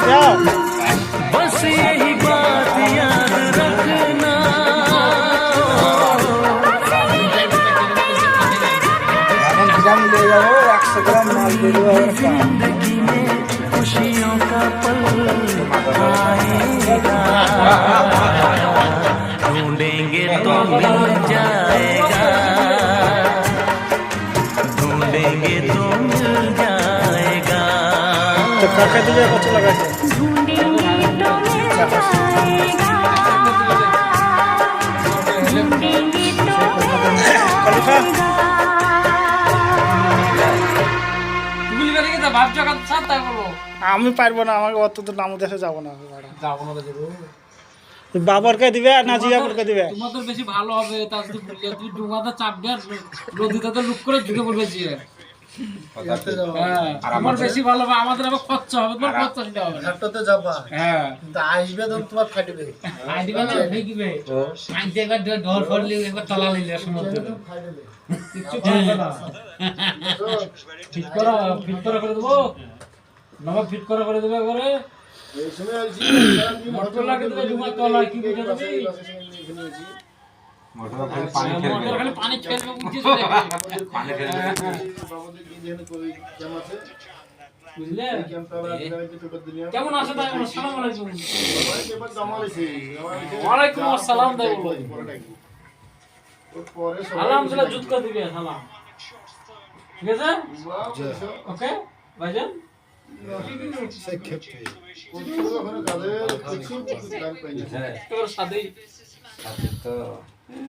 बस यही बात याद रखना जिंदगी में खुशियों का पल आएगा ढूंढेंगे तो मिल जाएगा ढूंढेंगे तो मिल जाएगा तो काका दिले কত লাগাইছে ढूंढेंगे तो मिल जाएगा ढूंढेंगे तो मिल जाएगा আমি পারবো না আমাকে অত দূর নাম দেশে যাবো না বাবরকে দিবে না জিয়াপুরকে দিবে তোমাদের বেশি ভালো হবে তার যদি বললে তুই ডুঙাতে চাপ দিয়ে নদীতে তো লুক করে ঢুকে পড়বে জিয়ে আমার বেশি ভালো হবে আমাদের আবার খরচা হবে তোমার খরচা দিতে হবে ঘাটতে যাবা হ্যাঁ কিন্তু আসবে তখন তোমার ফাটবে আইডিবা না ফেকিবে আইতে একবার ঢোর ফড়লি একবার তলা লইলে সমুদ্রে কিছু করবে না ফিট করে দেবো নবা ফিট করে দেবে একবারে এই সময় আইছি মোটর লাগিয়ে দেবে ডুঙা তলা কি বুঝে দিবি মোটর খালি পানি খেলবে মোটর খালি পানি খেলবে বুঝছিস রে পানি খেলবে বাবুদের কি যেন কই কেমন আছে বুঝলে এই ক্যাম্পটা আমরা দিলাইতে টোটো দিলাম কেমন আছে তাই আসসালামু আলাইকুম এবার জামালেছি ওয়ালাইকুম আসসালাম দাই বলো পরে আলহামদুলিল্লাহ জুত করে দিবে সালাম ঠিক আছে ওকে ভাইজান সে খেতে ওখানে কাজে দেখছি গান পাইনি তোর সাথেই তো